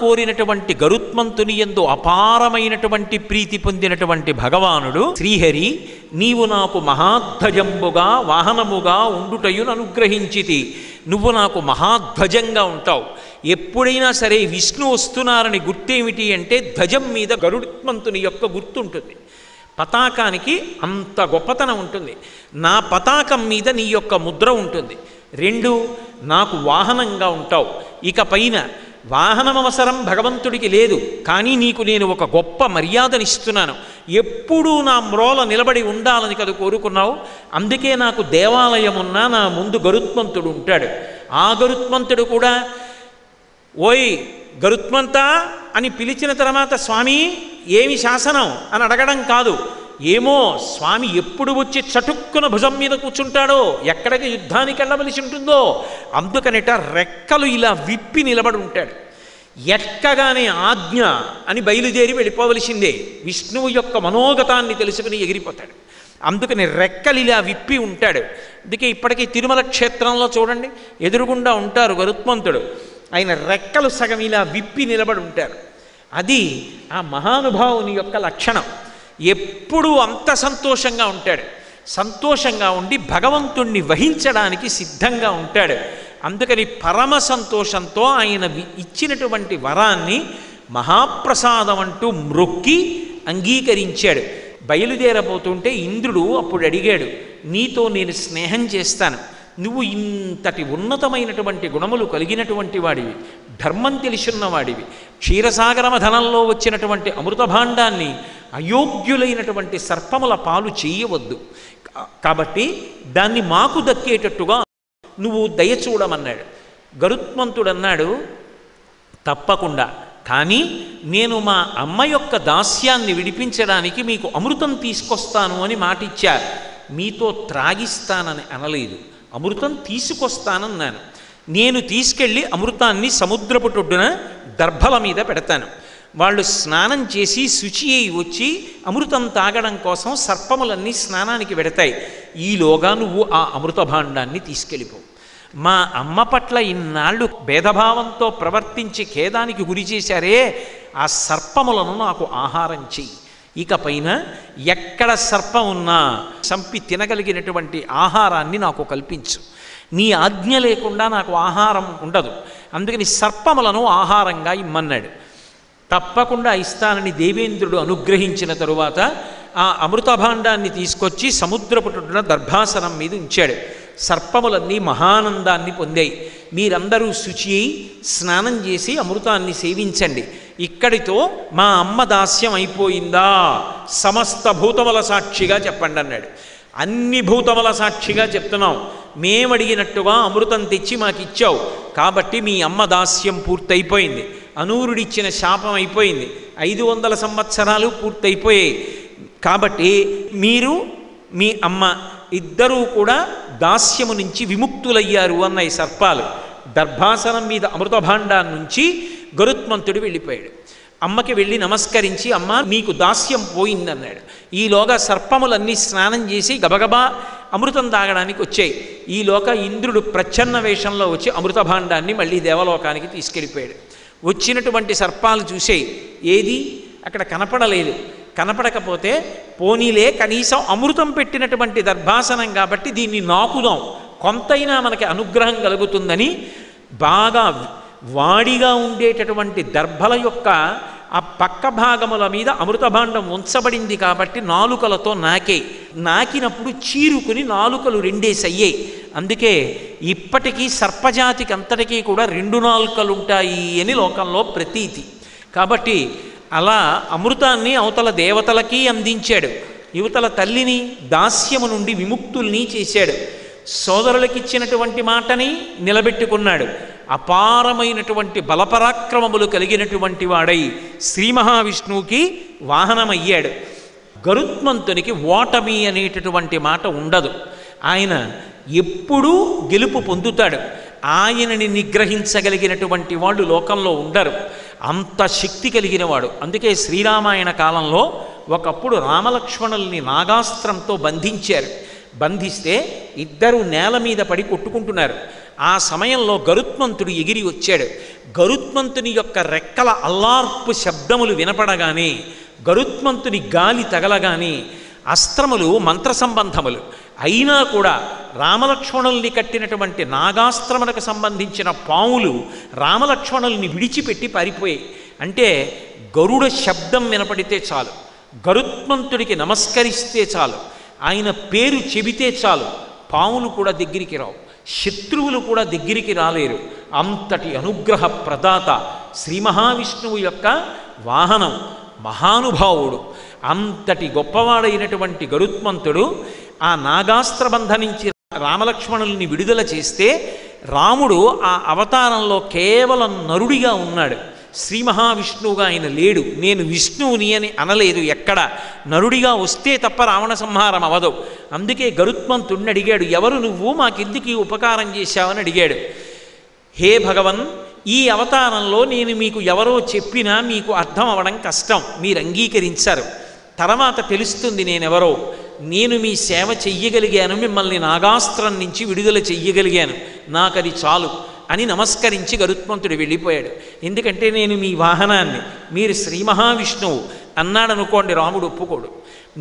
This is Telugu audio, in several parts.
కోరినటువంటి గరుత్మంతుని యందు అపారమైనటువంటి ప్రీతి పొందినటువంటి భగవానుడు శ్రీహరి నీవు నాకు మహాధ్వజంబుగా వాహనముగా ఉండుటయును అనుగ్రహించితి. నువ్వు నాకు మహాధ్వజంగా ఉంటావు. ఎప్పుడైనా సరే విష్ణు వస్తున్నారని గుర్తేమిటి అంటే ధ్వజం మీద గరుత్మంతుని యొక్క గుర్తుంటుంది. పతాకానికి అంత గొప్పతనం ఉంటుంది. నా పతాకం మీద నీ యొక్క ముద్ర ఉంటుంది. రెండు, నాకు వాహనంగా ఉంటావు. ఇక పైన వాహనం అవసరం భగవంతుడికి లేదు, కానీ నీకు నేను ఒక గొప్ప మర్యాదనిస్తున్నాను. ఎప్పుడూ నా మ్రోల నిలబడి ఉండాలని కదా కోరుకున్నావు. అందుకే నాకు దేవాలయం ఉన్నా నా ముందు గరుత్మంతుడు ఉంటాడు. ఆ గరుత్మంతుడు కూడా ఓయ్ గరుత్మంతా అని పిలిచిన తర్వాత స్వామి ఏమి శాసనం అని అడగడం కాదు. ఏమో స్వామి ఎప్పుడు వచ్చి చటుక్కున భుజం మీద కూర్చుంటాడో, ఎక్కడికి యుద్ధానికి వెళ్ళవలసి ఉంటుందో, అందుకనిట రెక్కలు ఇలా విప్పి నిలబడి ఉంటాడు. ఎక్కగానే ఆజ్ఞ అని బయలుదేరి వెళ్ళిపోవలసిందే. విష్ణువు యొక్క మనోగతాన్ని తెలుసుకుని ఎగిరిపోతాడు. అందుకని రెక్కలు ఇలా విప్పి ఉంటాడు. అందుకే ఇప్పటికీ తిరుమల క్షేత్రంలో చూడండి, ఎదురుగుండా ఉంటారు గరుత్మంతుడు. ఆయన రెక్కలు సగం ఇలా విప్పి నిలబడి ఉంటారు. అది ఆ మహానుభావుని యొక్క లక్షణం. ఎప్పుడూ అంత సంతోషంగా ఉంటాడు. సంతోషంగా ఉండి భగవంతుణ్ణి వహించడానికి సిద్ధంగా ఉంటాడు. అందుకని పరమ సంతోషంతో ఆయన ఇచ్చినటువంటి వరాన్ని మహాప్రసాదం అంటూ మ్రొక్కి అంగీకరించాడు. బయలుదేరబోతుంటే ఇంద్రుడు అప్పుడు అడిగాడు, నీతో నేను స్నేహం చేస్తాను, నువ్వు ఇంతటి ఉన్నతమైనటువంటి గుణములు కలిగినటువంటి వాడివి, ధర్మం తెలిసిన్నవాడివి, క్షీరసాగర మథనంలో వచ్చినటువంటి అమృత భాండాన్ని అయోగ్యులైనటువంటి సర్పముల పాలు చేయవద్దు, కాబట్టి దాన్ని మాకు దక్కేటట్టుగా నువ్వు దయచూడమన్నాడు. గరుత్మంతుడన్నాడు, తప్పకుండా, కానీ నేను మా అమ్మ యొక్క దాస్యాన్ని విడిపించడానికి మీకు అమృతం తీసుకొస్తాను అని మాటిచ్చారు. మీతో త్రాగిస్తానని అనలేదు, అమృతం తీసుకొస్తానన్నాను. నేను తీసుకెళ్ళి అమృతాన్ని సముద్రపుటొడ్డున దర్భల మీద పెడతాను. వాళ్ళు స్నానం చేసి శుచి అయి వచ్చి అమృతం తాగడం కోసం సర్పములన్నీ స్నానానికి వెడతాయి. ఈలోగా నువ్వు ఆ అమృత భాండాన్ని తీసుకెళ్ళిపో. మా అమ్మ పట్ల ఇన్నాళ్ళు భేదభావంతో ప్రవర్తించి ఖేదానికి గురి చేశారే, ఆ సర్పములను నాకు ఆహారం చెయ్యి. ఇకపైన ఎక్కడ సర్పం ఉన్నా చంపి తినగలిగినటువంటి ఆహారాన్ని నాకు కల్పించు. నీ ఆజ్ఞ లేకుండా నాకు ఆహారం ఉండదు, అందుకని సర్పములను ఆహారంగా ఇమ్మన్నాడు. తప్పకుండా ఇస్తానని దేవేంద్రుడు అనుగ్రహించిన తరువాత ఆ అమృత భాండాన్ని తీసుకొచ్చి సముద్రపుటున దర్భాసనం మీద ఉంచాడు. సర్పములన్నీ మహానందాన్ని పొందాయి. మీరందరూ శుచి అయి స్నానం చేసి అమృతాన్ని సేవించండి. ఇక్కడితో మా అమ్మ దాస్యం అయిపోయిందా సమస్త భూతముల సాక్షిగా చెప్పండి అన్నాడు. అన్ని భూతముల సాక్షిగా చెప్తున్నాం, మేమడిగినట్టుగా అమృతం తెచ్చి మాకిచ్చావు, కాబట్టి మీ అమ్మ దాస్యం పూర్తయిపోయింది, అనూరుడిచ్చిన శాపం అయిపోయింది, 500 సంవత్సరాలు పూర్తయిపోయాయి, కాబట్టి మీరు మీ అమ్మ ఇద్దరూ కూడా దాస్యము నుంచి విముక్తులయ్యారు అన్నాయి సర్పాలు. దర్భాసనం మీద అమృత భాండాన్ని నుంచి గరుత్మంతుడు వెళ్ళిపోయాడు. అమ్మకి వెళ్ళి నమస్కరించి, అమ్మ మీకు దాస్యం పోయిందన్నాడు. ఈలోగా సర్పములన్నీ స్నానం చేసి గబగబా అమృతం తాగడానికి వచ్చాయి. ఈలోగా ఇంద్రుడు ప్రచ్ఛన్న వేషంలో వచ్చి అమృత భాండాన్ని మళ్ళీ దేవలోకానికి తీసుకెళ్ళిపోయాడు. వచ్చినటువంటి సర్పాలు చూసాయి, ఏది అక్కడ కనపడలేదు. కనపడకపోతే పోనీలే కనీసం అమృతం పెట్టినటువంటి దర్భాసనం కాబట్టి దీన్ని నాకుదాం, కొంతైనా మనకి అనుగ్రహం కలుగుతుందని బాగా వాడిగా ఉండేటటువంటి దర్భల యొక్క ఆ పక్క భాగముల మీద అమృతభాండం ఉంచబడింది కాబట్టి నాలుకలతో నాకినప్పుడు చీరుకుని నాలుకలు రెండేసయ్యాయి. అందుకే ఇప్పటికీ సర్పజాతికి అంతటికీ కూడా 2 నాలుకలు ఉంటాయి అని లోకంలో ప్రతీతి. కాబట్టి అలా అమృతాన్ని అవతల దేవతలకి అందించాడు, యువతల తల్లిని దాస్యము నుండి విముక్తుల్ని చేశాడు, సోదరులకిచ్చినటువంటి మాటని నిలబెట్టుకున్నాడు, అపారమైనటువంటి బలపరాక్రమములు కలిగినటువంటి వాడై శ్రీ మహావిష్ణువుకి వాహనమయ్యాడు. గరుత్మంతునికి ఓటమి అనేటటువంటి మాట ఉండదు, ఆయన ఎప్పుడూ గెలుపు పొందుతాడు. ఆయనని నిగ్రహించగలిగినటువంటి వాళ్ళు లోకంలో ఉండరు, అంత శక్తి కలిగినవాడు. అందుకే శ్రీరామాయణ కాలంలో ఒకప్పుడు రామలక్ష్మణుల్ని నాగాస్త్రంతో బంధించారు. బంధిస్తే ఇద్దరు నేల మీద పడి కొట్టుకుంటున్నారు. ఆ సమయంలో గరుత్మంతుడు ఎగిరి వచ్చాడు. గరుత్మంతుని యొక్క రెక్కల అల్లార్పు శబ్దములు వినపడగానే, గరుత్మంతుని గాలి తగలగానే అస్త్రములు మంత్ర సంబంధములు అయినా కూడా రామలక్ష్మణుల్ని కట్టినటువంటి నాగాస్త్రములకు సంబంధించిన పాములు రామలక్ష్మణుల్ని విడిచిపెట్టి పారిపోయాయి. అంటే గరుడ శబ్దం వినపడితే చాలు, గరుత్మంతుడికి నమస్కరిస్తే చాలు, ఆయన పేరు చెబితే చాలు, పాములు కూడా దగ్గరికి రావు, శత్రువులు కూడా దగ్గరికి రాలేరు. అంతటి అనుగ్రహ ప్రదాత శ్రీ మహావిష్ణువు యొక్క వాహనం, మహానుభావుడు. అంతటి గొప్పవాడైనటువంటి గరుత్మంతుడు ఆ నాగాస్త్రబంధ నుంచి రామలక్ష్మణుల్ని విడుదల చేస్తే, రాముడు ఆ అవతారంలో కేవలం నరుడిగా ఉన్నాడు. శ్రీ మహావిష్ణువుగా ఆయన లేడు. నేను విష్ణువుని అని అనలేదు ఎక్కడ. నరుడిగా వస్తే తప్ప రావణ సంహారం అవదు. అందుకే గరుత్మంతుడిని అడిగాడు, ఎవరు నువ్వు, మాకెందుకు ఈ ఉపకారం చేశావని అడిగాడు. హే భగవన్, ఈ అవతారంలో నేను మీకు ఎవరో చెప్పినా మీకు అర్థం అవ్వడం కష్టం, మీరు అంగీకరించారు, తర్వాత తెలుస్తుంది నేనెవరో. నేను మీ సేవ చెయ్యగలిగాను, మిమ్మల్ని నాగాస్త్రం నుంచి విడుదల చెయ్యగలిగాను, నాకది చాలు అని నమస్కరించి గరుత్మంతుడు వెళ్ళిపోయాడు. ఎందుకంటే నేను మీ వాహనాన్ని, మీరు శ్రీ మహావిష్ణువు అన్నాడనుకోండి, రాముడు ఒప్పుకోడు.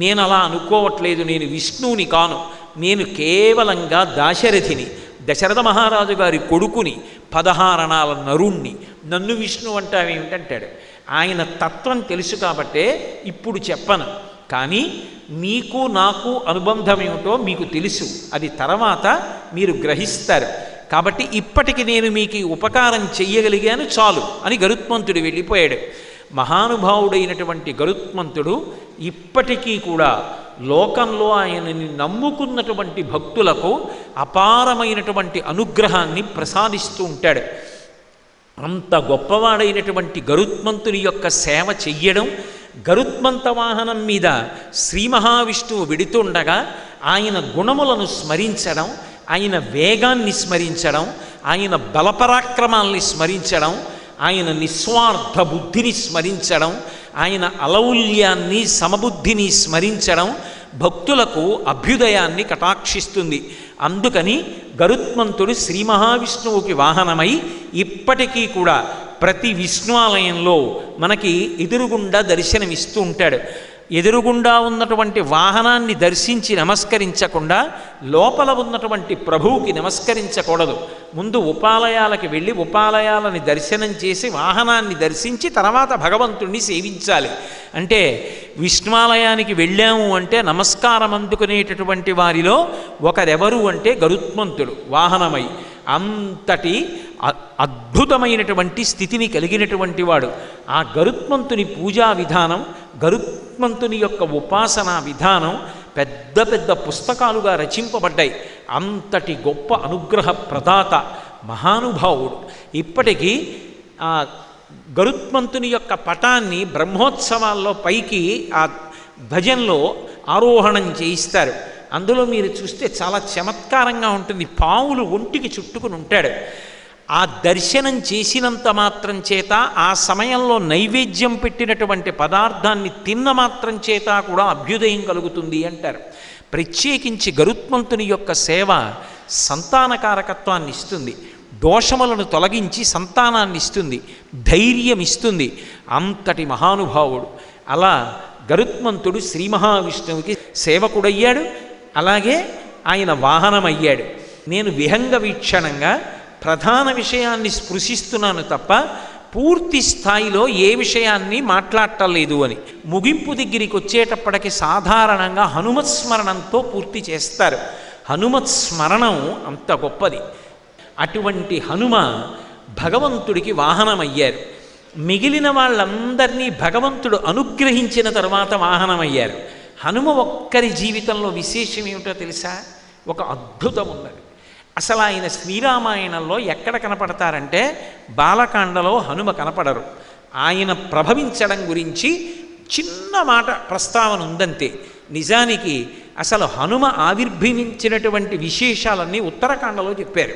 నేను అలా అనుకోవట్లేదు, నేను విష్ణువుని కాను, నేను కేవలంగా దాశరథిని, దశరథ మహారాజు గారి కొడుకుని, 16 అణాల నరుణ్ణి, నన్ను విష్ణువు అంటావేమిటంటాడు. ఆయన తత్వం తెలుసు కాబట్టే ఇప్పుడు చెప్పను, కానీ మీకు నాకు అనుబంధం ఏమిటో మీకు తెలుసు, అది తర్వాత మీరు గ్రహిస్తారు. కాబట్టి ఇప్పటికి నేను మీకు ఉపకారం చెయ్యగలిగాను చాలు అని గరుత్మంతుడు వెళ్ళిపోయాడు. మహానుభావుడైనటువంటి గరుత్మంతుడు ఇప్పటికీ కూడా లోకంలో ఆయనని నమ్ముకున్నటువంటి భక్తులకు అపారమైనటువంటి అనుగ్రహాన్ని ప్రసాదిస్తూ ఉంటాడు. అంత గొప్పవాడైనటువంటి గరుత్మంతుని యొక్క సేవ చెయ్యడం, గరుత్మంత వాహనం మీద శ్రీ మహావిష్ణువు వెడుతుండగా ఆయన గుణములను స్మరించడం, ఆయన వేగాన్ని స్మరించడం, ఆయన బలపరాక్రమాల్ని స్మరించడం, ఆయన నిస్వార్థ బుద్ధిని స్మరించడం, ఆయన అలౌల్యాన్ని సమబుద్ధిని స్మరించడం భక్తులకు అభ్యుదయాన్ని కటాక్షిస్తుంది. అందుకని గరుత్మంతుడు శ్రీ మహావిష్ణువుకి వాహనమై ఇప్పటికీ కూడా ప్రతి విష్ణువాలయంలో మనకి ఎదురుగుండా దర్శనమిస్తూ ఉంటాడు. ఎదురుగుండా ఉన్నటువంటి వాహనాన్ని దర్శించి నమస్కరించకుండా లోపల ఉన్నటువంటి ప్రభువుకి నమస్కరించకూడదు. ముందు ఉపాలయాలకి వెళ్ళి ఉపాలయాలని దర్శనం చేసి వాహనాన్ని దర్శించి తర్వాత భగవంతుణ్ణి సేవించాలి. అంటే విష్ణువాలయానికి వెళ్ళాము అంటే నమస్కారం అందుకునేటటువంటి వారిలో ఒకరెవరు అంటే గరుత్మంతుడు వాహనమై అంతటి అద్భుతమైనటువంటి స్థితిని కలిగినటువంటి వాడు. ఆ గరుత్మంతుని పూజా విధానం, గరుత్మంతుని యొక్క ఉపాసనా విధానం పెద్ద పెద్ద పుస్తకాలుగా రచింపబడ్డాయి. అంతటి గొప్ప అనుగ్రహ ప్రదాత మహానుభావుడు. ఇప్పటికీ ఆ గరుత్మంతుని యొక్క పటాన్ని బ్రహ్మోత్సవాల్లో పైకి ఆ భజన్లో ఆరోహణం చేయిస్తారు. అందులో మీరు చూస్తే చాలా చమత్కారంగా ఉంటుంది. పావులు ఒంటికి చుట్టుకుని ఉంటాడు. ఆ దర్శనం చేసినంత మాత్రం చేత, ఆ సమయంలో నైవేద్యం పెట్టినటువంటి పదార్థాన్ని తిన్న మాత్రం చేత కూడా అభ్యుదయం కలుగుతుంది అంటారు. ప్రత్యేకించి గరుత్మంతుని యొక్క సేవ సంతానకారకత్వాన్ని ఇస్తుంది, దోషములను తొలగించి సంతానాన్ని ఇస్తుంది, ధైర్యం ఇస్తుంది. అంతటి మహానుభావుడు. అలా గరుత్మంతుడు శ్రీ మహావిష్ణువుకి సేవకుడయ్యాడు, అలాగే ఆయన వాహనమయ్యాడు. నేను విహంగ వీక్షణంగా ప్రధాన విషయాన్ని స్పృశిస్తున్నాను తప్ప పూర్తి స్థాయిలో ఏ విషయాన్ని మాట్లాడటలేదు అని. ముగింపు దగ్గరికి వచ్చేటప్పటికి సాధారణంగా హనుమత్స్మరణంతో పూర్తి చేస్తారు. హనుమత్స్మరణం అంత గొప్పది. అటువంటి హనుమ భగవంతుడికి వాహనమయ్యారు. మిగిలిన వాళ్ళందరినీ భగవంతుడు అనుగ్రహించిన తర్వాత వాహనమయ్యారు. హనుమ ఒక్కరి జీవితంలో విశేషం ఏమిటో తెలుసా? ఒక అద్భుతం ఉన్నది. అసలు ఆయన శ్రీరామాయణంలో ఎక్కడ కనపడతారంటే బాలకాండలో హనుమ కనపడరు. ఆయన ప్రభవించడం గురించి చిన్న మాట ప్రస్తావన ఉందంతే. నిజానికి అసలు హనుమ ఆవిర్భవించినటువంటి విశేషాలన్నీ ఉత్తరకాండలో చెప్పారు.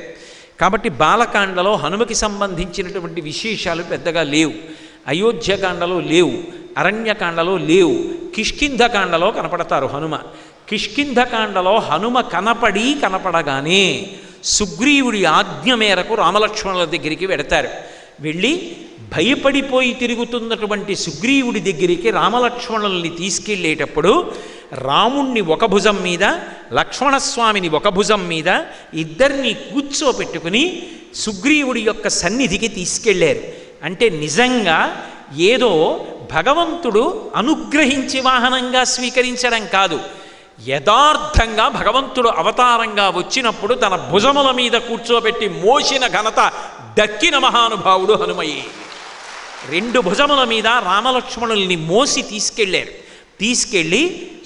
కాబట్టి బాలకాండలో హనుమకి సంబంధించినటువంటి విశేషాలు పెద్దగా లేవు. అయోధ్యకాండలో లేవు, అరణ్యకాండలో లేవు. కిష్కింధకాండలో కనపడతారు హనుమ. కిష్కింధకాండలో హనుమ కనపడగానే సుగ్రీవుడి ఆజ్ఞ మేరకు రామలక్ష్మణుల దగ్గరికి వెడతారు. వెళ్ళి భయపడిపోయి తిరుగుతున్నటువంటి సుగ్రీవుడి దగ్గరికి రామలక్ష్మణుల్ని తీసుకెళ్ళేటప్పుడు రాముణ్ణి ఒక భుజం మీద, లక్ష్మణస్వామిని ఒక భుజం మీద ఇద్దరిని కూర్చోపెట్టుకుని సుగ్రీవుడి యొక్క సన్నిధికి తీసుకెళ్ళారు. అంటే నిజంగా ఏదో భగవంతుడు అనుగ్రహించి వాహనంగా స్వీకరించడం కాదు, యథార్థంగా భగవంతుడు అవతారంగా వచ్చినప్పుడు తన భుజముల మీద కూర్చోబెట్టి మోసిన ఘనత దక్కిన మహానుభావుడు హనుమయ్య. 2 భుజముల మీద రామలక్ష్మణుల్ని మోసి తీసుకెళ్ళారు. తీసుకెళ్ళి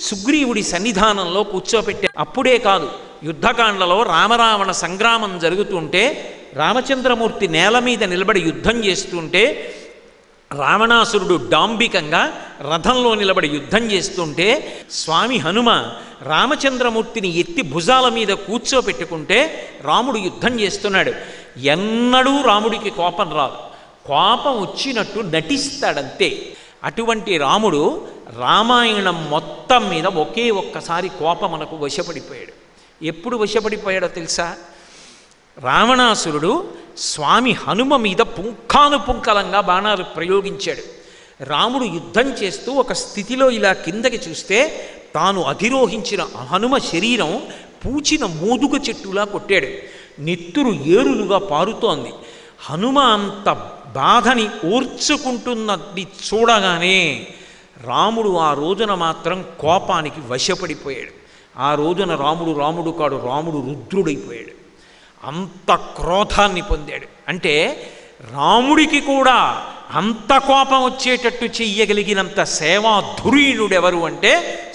సుగ్రీవుడి సన్నిధానంలో కూర్చోపెట్టారు. అప్పుడే కాదు, యుద్ధకాండలో రామరావణ సంగ్రామం జరుగుతుంటే రామచంద్రమూర్తి నేల మీద నిలబడి యుద్ధం చేస్తుంటే రావణాసురుడు డాంబికంగా రథంలో నిలబడి యుద్ధం చేస్తుంటే స్వామి హనుమ రామచంద్రమూర్తిని ఎత్తి భుజాల మీద కూర్చోపెట్టుకుంటే రాముడు యుద్ధం చేస్తున్నాడు. ఎన్నడూ రాముడికి కోపం రాదు, కోపం వచ్చినట్టు నటిస్తాడంతే. అటువంటి రాముడు రామాయణం మొత్తం మీద ఒకే ఒక్కసారి కోపమునకు వశపడిపోయాడు. ఎప్పుడు వశపడిపోయాడో తెలుసా? రావణాసురుడు స్వామి హనుమ మీద పుంఖానుపుంఖలంగా బాణాలు ప్రయోగించాడు. రాముడు యుద్ధం చేస్తూ ఒక స్థితిలో ఇలా కిందకి చూస్తే తాను అధిరోహించిన హనుమ శరీరం పూచిన మోదుగ చెట్టులా కొట్టాడు. నెత్తురు ఏరులుగా పారుతోంది. హనుమ అంత బాధని ఓర్చుకుంటున్నది చూడగానే రాముడు ఆ రోజున మాత్రం కోపానికి వశపడిపోయాడు. ఆ రోజున రాముడు కాడు, రాముడు రుద్రుడైపోయాడు. అంత క్రోధాన్ని పొందాడు. అంటే రాముడికి కూడా అంత కోపం వచ్చేటట్టు చెయ్యగలిగినంత సేవాధురీనుడెవరు అంటే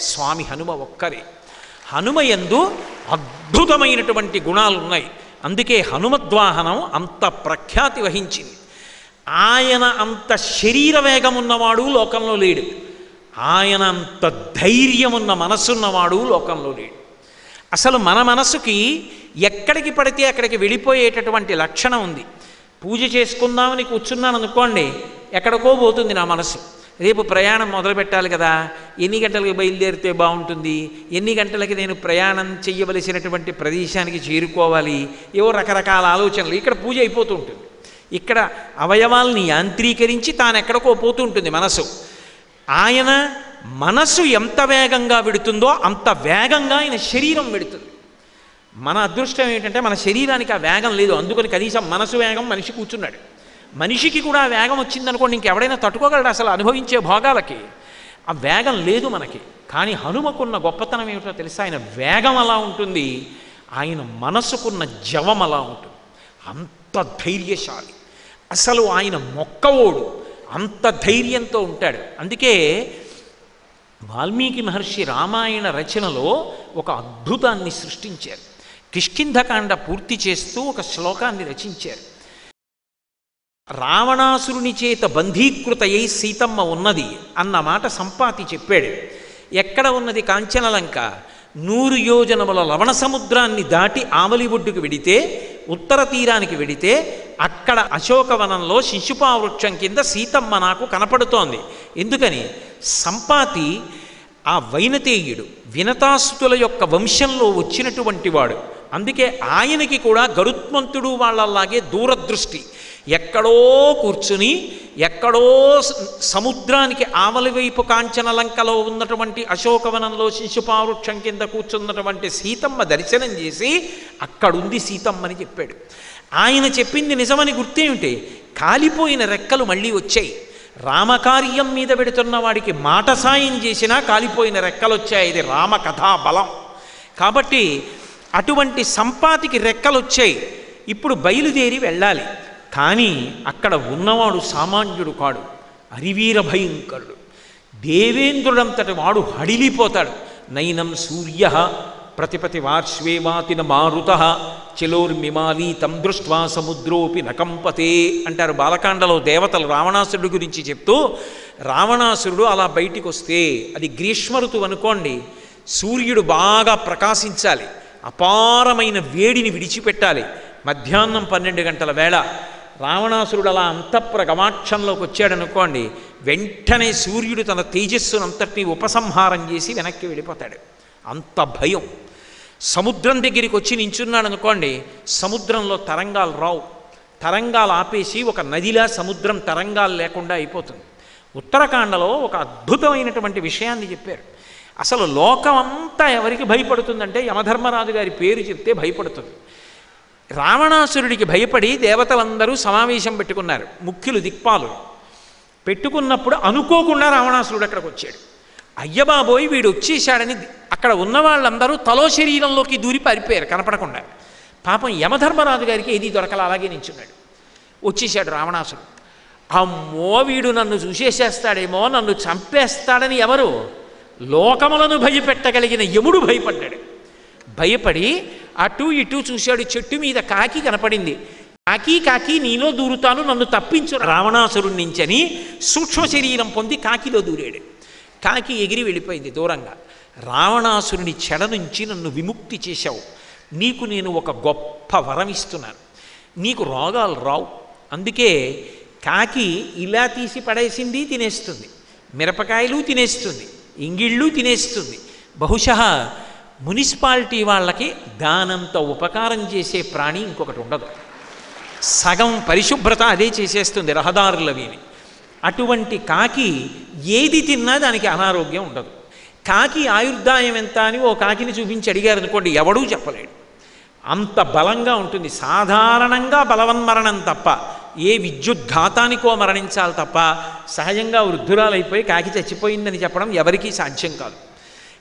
స్వామి హనుమ ఒక్కరే. హనుమ యందు అద్భుతమైనటువంటి గుణాలు ఉన్నాయి. అందుకే హనుమద్వాహనం అంత ప్రఖ్యాతి వహించింది. ఆయన అంత శరీర వేగం ఉన్నవాడు లోకంలో లేడు, ఆయన అంత ధైర్యం ఉన్న మనసున్నవాడు లోకంలో లేడు. అసలు మన మనసుకి ఎక్కడికి పడితే అక్కడికి వెళ్ళిపోయేటటువంటి లక్షణం ఉంది. పూజ చేసుకుందామని కూర్చున్నాను అనుకోండి, ఎక్కడికో పోతుంది నా మనసు. రేపు ప్రయాణం మొదలు పెట్టాలి కదా, ఎన్ని గంటలకి బయలుదేరితే బాగుంటుంది, ఎన్ని గంటలకి నేను ప్రయాణం చెయ్యవలసినటువంటి ప్రదేశానికి చేరుకోవాలి, ఏవో రకరకాల ఆలోచనలు. ఇక్కడ పూజ అయిపోతూ ఉంటుంది. ఇక్కడ అవయవాల్ని యాంత్రీకరించి తాను ఎక్కడికో పోతూ ఉంటుంది మనసు. ఆయన మనసు ఎంత వేగంగా వెడుతుందో అంత వేగంగా ఆయన శరీరం వెడుతుంది. మన అదృష్టం ఏంటంటే మన శరీరానికి ఆ వేగం లేదు. అందుకని కనీసం మనసు వేగం మనిషి కూర్చున్నాడు. మనిషికి కూడా ఆ వేగం వచ్చిందనుకోండి, ఇంకెవడైనా తట్టుకోగలడు అసలు అనుభవించే భోగాలకి? ఆ వేగం లేదు మనకి. కానీ హనుమకున్న గొప్పతనం ఏమిటో తెలుసా? ఆయన వేగం అలా ఉంటుంది, ఆయన మనసుకున్న జవం అలా ఉంటుంది. అంత ధైర్యశాలి, అసలు ఆయన మొక్కవోడు, అంత ధైర్యంతో ఉంటాడు. అందుకే వాల్మీకి మహర్షి రామాయణ రచనలో ఒక అద్భుతాన్ని సృష్టించారు. కిష్కింధకాండ పూర్తి చేస్తూ ఒక శ్లోకాన్ని రచించారు. రావణాసురుని చేత బంధీకృతయై సీతమ్మ ఉన్నది అన్న మాట సంపాతి చెప్పాడు. ఎక్కడ ఉన్నది కాంచనలంక? 100 యోజనముల లవణ సముద్రాన్ని దాటి ఆమలి ఒడ్డుకు వెడితే, ఉత్తర తీరానికి వెడితే అక్కడ అశోకవనంలో శిశుపావృక్షం కింద సీతమ్మ నాకు కనపడుతోంది. ఎందుకని? సంపాతి ఆ వైనతేయుడు వినతాసుతుల యొక్క వంశంలో వచ్చినటువంటి వాడు. అందుకే ఆయనకి కూడా గరుత్మంతుడు వాళ్ళలాగే దూరదృష్టి. ఎక్కడో కూర్చుని ఎక్కడో సముద్రానికి ఆవలి వైపు కాంచనలంకలో ఉన్నటువంటి అశోకవనంలో శిశుపావృక్షం కింద కూర్చున్నటువంటి సీతమ్మ దర్శనం చేసి అక్కడుంది సీతమ్మని చెప్పాడు. ఆయన చెప్పింది నిజమని గుర్తేమిటి? కాలిపోయిన రెక్కలు మళ్ళీ వచ్చాయి. రామకార్యం మీద పెడుతున్న వాడికి మాట సాయం చేసినా కాలిపోయిన రెక్కలు వచ్చాయి. ఇది రామకథా బలం. కాబట్టి అటువంటి సంపాతికి రెక్కలు వచ్చాయి. ఇప్పుడు బయలుదేరి వెళ్ళాలి. కానీ అక్కడ ఉన్నవాడు సామాన్యుడు కాడు, అరివీర భయంకరుడు. దేవేంద్రుడంతటి వాడు హడిలిపోతాడు. నైనం సూర్య ప్రతిపతి వార్ష్వేవాతిన మారుత చలోర్మిమాలీ తం దృష్ట్వా సముద్రోపి నకంపతే అంటారు బాలకాండలో దేవతలు రావణాసురుడి గురించి చెప్తూ. రావణాసురుడు అలా బయటికి వస్తే అది గ్రీష్మ ఋతువు అనుకోండి, సూర్యుడు బాగా ప్రకాశించాలి, అపారమైన వేడిని విడిచిపెట్టాలి. మధ్యాహ్నం 12 గంటల వేళ రావణాసురుడు అలా అంతఃపుర గమాక్షంలోకి వచ్చాడనుకోండి, వెంటనే సూర్యుడు తన తేజస్సునంతటినీ ఉపసంహారం చేసి వెనక్కి వెళ్ళిపోతాడు. అంత భయం. సముద్రం దగ్గరికి వచ్చి నించున్నాడు అనుకోండి, సముద్రంలో తరంగాలు రావు. తరంగాలు ఆపేసి ఒక నదిలా సముద్రం తరంగాలు లేకుండా అయిపోతుంది. ఉత్తరాఖండలో ఒక అద్భుతమైనటువంటి విషయాన్ని చెప్పారు. అసలు లోకం అంతా ఎవరికి భయపడుతుందంటే యమధర్మరాజు గారి పేరు చెప్తే భయపడుతుంది. రావణాసురుడికి భయపడి దేవతలందరూ సమావేశం పెట్టుకున్నారు, ముఖ్యులు దిక్పాలు పెట్టుకున్నప్పుడు అనుకోకుండా రావణాసురుడు అక్కడికి వచ్చాడు. అయ్యబాబోయ్ వీడు వచ్చేసాడని అక్కడ ఉన్న వాళ్ళందరూ తలో శరీరంలోకి దూరి పారిపోయారు కనపడకుండా. పాపం యమధర్మరాజు గారికి ఏది దొరకల, అలాగే నించున్నాడు. వచ్చేసాడు రావణాసురుడు. అమ్మో వీడు నన్ను చూసేసేస్తాడేమో, నన్ను చంపేస్తాడని ఎవరు? లోకములను భయపెట్టగలిగిన యముడు భయపడ్డాడు. భయపడి అటు ఇటు చూశాడు. చెట్టు మీద కాకి కనపడింది. కాకి కాకి నీలో దూరుతాను, నన్ను తప్పించు రావణాసురుడి నుంచని సూక్ష్మ శరీరం పొంది కాకిలో దూరాడు. కాకి ఎగిరి వెళ్ళిపోయింది దూరంగా. రావణాసురుని చెడ నుంచి నన్ను విముక్తి చేశావు, నీకు నేను ఒక గొప్ప వరం ఇస్తున్నాను, నీకు రోగాలు రావు. అందుకే కాకి ఇలా తీసి పడేసింది తినేస్తుంది, మిరపకాయలు తినేస్తుంది, ఇంగిళ్ళు తినేస్తుంది. బహుశः మున్సిపాలిటీ వాళ్ళకి దానంత ఉపకారం చేసే ప్రాణి ఇంకొకటి ఉండదు. సగం పరిశుభ్రత అదే చేసేస్తుంది రహదారులవిని. అటువంటి కాకి ఏది తిన్నా దానికి అనారోగ్యం ఉండదు. కాకి ఆయుర్దాయం ఎంత అని ఓ కాకిని చూపించి అడిగారు అనుకోండి, ఎవడూ చెప్పలేడు, అంత బలంగా ఉంటుంది. సాధారణంగా బలవన్మరణం తప్ప, ఏ విద్యుద్ఘాతానికో మరణించాలి తప్ప సహజంగా వృద్ధురాలైపోయి కాకి చచ్చిపోయిందని చెప్పడం ఎవరికీ సాధ్యం కాదు.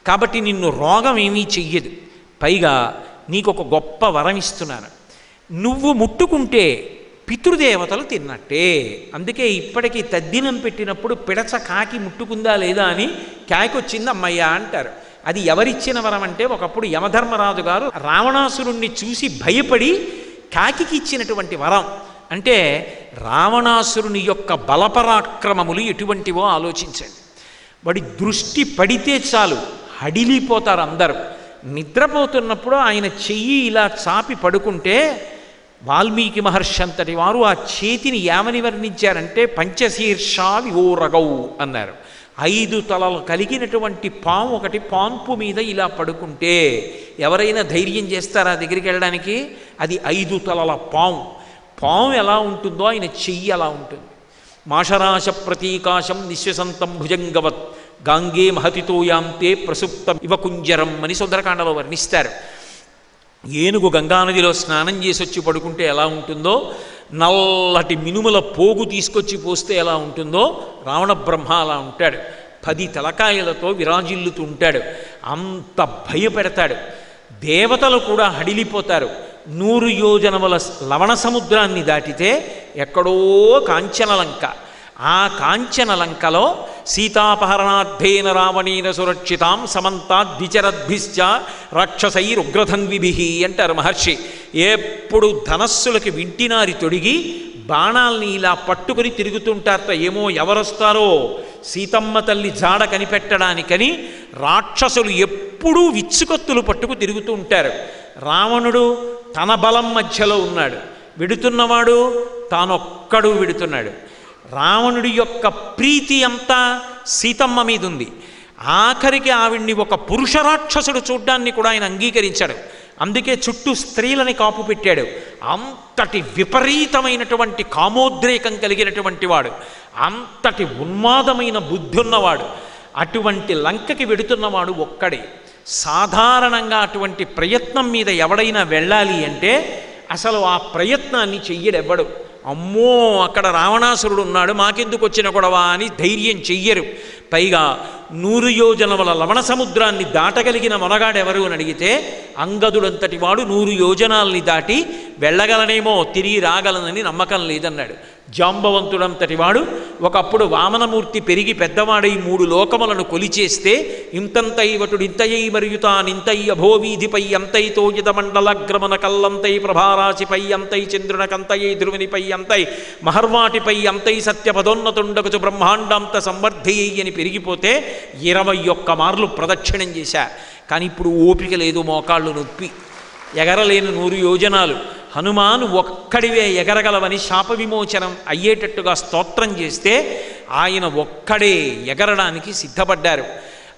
కాబట్టి నిన్ను రోగం ఏమీ చెయ్యదు. పైగా నీకు ఒక గొప్ప వరం ఇస్తున్నాను, నువ్వు ముట్టుకుంటే పితృదేవతలు తిన్నట్టే. అందుకే ఇప్పటికీ తద్దినం పెట్టినప్పుడు పిడచ కాకి ముట్టుకుందా లేదా అని కాకి వచ్చింది అమ్మయ్య అంటారు. అది ఎవరిచ్చిన వరం అంటే ఒకప్పుడు యమధర్మరాజు గారు రావణాసురుణ్ణి చూసి భయపడి కాకి ఇచ్చినటువంటి వరం. అంటే రావణాసురుని యొక్క బలపరాక్రమములు ఎటువంటివో ఆలోచించండి. వాడి దృష్టి పడితే చాలు హడిలిపోతారు అందరూ. నిద్రపోతున్నప్పుడు ఆయన చెయ్యి ఇలా చాపి పడుకుంటే వాల్మీకి మహర్షి అంతటి వారు ఆ చేతిని ఏమని వర్ణించారంటే పంచశీర్షా వివోరగౌ అన్నారు. 5 తలలు కలిగినటువంటి పాము ఒకటి పాన్పు మీద ఇలా పడుకుంటే ఎవరైనా ధైర్యం చేస్తారా దగ్గరికి వెళ్ళడానికి? అది 5 తలల పాము. పాము ఎలా ఉంటుందో ఆయన చెయ్యి అలా ఉంటుంది. మాషరాశ ప్రతీకాశం నిశ్వసంతం భుజంగవత్ గాంగే మహతితోయాంతే ప్రసుప్తం ఇవ కుంజరం అని సుందరకాండలో వర్ణిస్తారు. ఏనుగు గంగానదిలో స్నానం చేసి వచ్చి పడుకుంటే ఎలా ఉంటుందో, నల్లటి మినుముల పోగు తీసుకొచ్చి పోస్తే ఎలా ఉంటుందో రావణ బ్రహ్మ అలా ఉంటాడు. 10 తలకాయలతో విరాజిల్లుతూ ఉంటాడు. అంత భయపెడతాడు. దేవతలు కూడా హడిలిపోతారు. 100 యోజనముల లవణ సముద్రాన్ని దాటితే ఎక్కడో కాంచనలంక. ఆ కాంచనలంకలో సీతాపహరణార్థేన రావణేన సురక్షితాం సమంతాద్విచరద్భిశ్చ రాక్షసైరుగ్రధన్విభిః అంటారు మహర్షి. ఎప్పుడు ధనస్సులకి వింటినారి తొడిగి బాణాల్ని ఇలా పట్టుకుని తిరుగుతుంటారట. ఏమో ఎవరొస్తారో సీతమ్మ తల్లి జాడ కనిపెట్టడానికని రాక్షసులు ఎప్పుడూ విచ్చుకత్తులు పట్టుకు తిరుగుతూ ఉంటారు. రావణుడు తన బలం మధ్యలో ఉన్నాడు, విడుతున్నవాడు తానొక్కడు విడుతున్నాడు. రావణుడి యొక్క ప్రీతి అంతా సీతమ్మ మీద ఉంది. ఆఖరికి ఆవిడ్ని ఒక పురుష రాక్షసుడు చూడ్డాన్ని కూడా ఆయన అంగీకరించాడు. అందుకే చుట్టూ స్త్రీలని కాపు పెట్టాడు. అంతటి విపరీతమైనటువంటి కామోద్రేకం కలిగినటువంటి వాడు, అంతటి ఉన్మాదమైన బుద్ధి ఉన్నవాడు. అటువంటి లంకకి వెడుతున్నవాడు ఒక్కడే. సాధారణంగా అటువంటి ప్రయత్నం మీద ఎవడైనా వెళ్ళాలి అంటే అసలు ఆ ప్రయత్నాన్ని చెయ్యడెవ్వడు. అమ్మో అక్కడ రావణాసురుడు ఉన్నాడు, మాకెందుకు వచ్చిన గొడవ అని ధైర్యం చెయ్యరు. పైగా 100 యోజనముల లవణ సముద్రాన్ని దాటగలిగిన మొనగాడెవరు అని అడిగితే అంగదుడంతటి వాడు 100 యోజనాల్ని దాటి వెళ్ళగలనేమో, తిరిగి రాగలనని నమ్మకం లేదన్నాడు. జాంబవంతుడంతటి వాడు ఒకప్పుడు వామనమూర్తి పెరిగి పెద్దవాడై 3 లోకములను కొలిచేస్తే ఇంతంతై వటుడు ఇంతయై మరియుతానింతై అభోవీధిపై అంతైతో యదమండలగ్రమణ కల్లంతై ప్రభారాశిపై అంతై చంద్రునకంతయై ధ్రువునిపై అంతై మహర్వాటిపై అంతై సత్యపదోన్నతుండకుచు బ్రహ్మాండాంత సంవర్ధయ్యి అని పెరిగిపోతే 21 మార్లు ప్రదక్షిణం చేశా. కానీ ఇప్పుడు ఓపిక లేదు, మోకాళ్ళు నొప్పి, ఎగరలేని 100 యోజనాలు. హనుమాను ఒక్కడివే ఎగరగలవని శాప విమోచనం అయ్యేటట్టుగా స్తోత్రం చేస్తే ఆయన ఒక్కడే ఎగరడానికి సిద్ధపడ్డారు.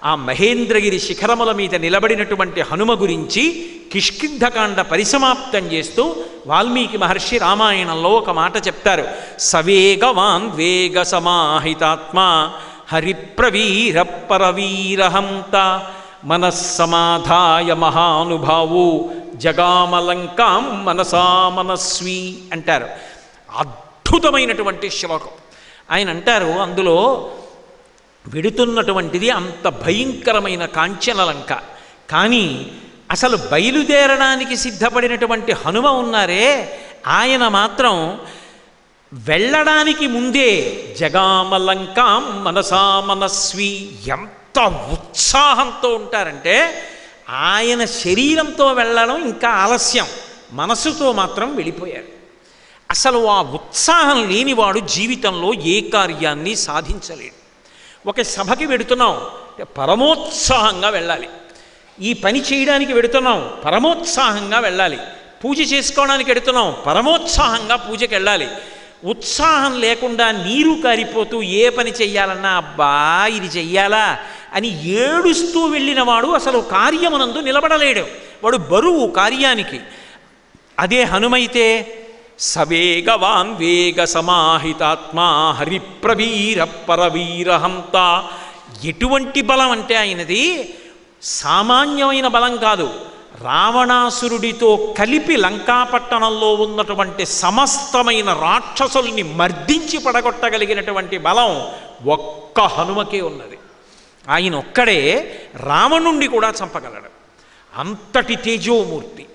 ఆ మహేంద్రగిరి శిఖరముల మీద నిలబడినటువంటి హనుమ గురించి కిష్కింధకాండ పరిసమాప్తం చేస్తూ వాల్మీకి మహర్షి రామాయణంలో ఒక మాట చెప్తారు. సవేగవాన్ వేగ సమాహితాత్మ హరిప్రవీర పరవీరహంత మనస్సమాధాయ మహానుభావు జగామలంకాం మనసా మనస్వి అంటారు. అద్భుతమైనటువంటి శ్లోకం. ఆయన అంటారు అందులో వెడుతున్నటువంటిది అంత భయంకరమైన కాంచనలంక, కానీ అసలు బయలుదేరడానికి సిద్ధపడినటువంటి హనుమ ఉన్నారే ఆయన మాత్రం వెళ్ళడానికి ముందే జగామలంకాం మనసా మనస్వి ఎంత ఉత్సాహంతో ఉంటారంటే ఆయన శరీరంతో వెళ్ళడం ఇంకా ఆలస్యం, మనసుతో మాత్రం వెళ్ళిపోయారు. అసలు ఆ ఉత్సాహం లేనివాడు జీవితంలో ఏ కార్యాన్ని సాధించలేడు. ఒక సభకి వెడుతున్నాం, పరమోత్సాహంగా వెళ్ళాలి. ఈ పని చేయడానికి వెడుతున్నాం, పరమోత్సాహంగా వెళ్ళాలి. పూజ చేసుకోవడానికి వెడుతున్నాం, పరమోత్సాహంగా పూజకి వెళ్ళాలి. ఉత్సాహం లేకుండా నీరు కారిపోతూ ఏ పని చెయ్యాలన్నా అబ్బా ఇది చెయ్యాలా అని ఏడుస్తూ వెళ్ళిన వాడు అసలు కార్యమునందు నిలబడలేడు, వాడు బరువు కార్యానికి. అదే హనుమైతే సవేగవాన్ వేగ సమాహితాత్మ హరిప్రవీర పరవీరహంత. ఎటువంటి బలం అంటే ఆయనది సామాన్యమైన బలం కాదు. రావణాసురుడితో కలిపి లంకాపట్టణంలో ఉన్నటువంటి సమస్తమైన రాక్షసుల్ని మర్దించి పడగొట్టగలిగినటువంటి బలం ఒక్క హనుమకే ఉన్నది. ఆయన ఒక్కడే రావణుణ్ణి కూడా చంపగలడు. అంతటి తేజోమూర్తి.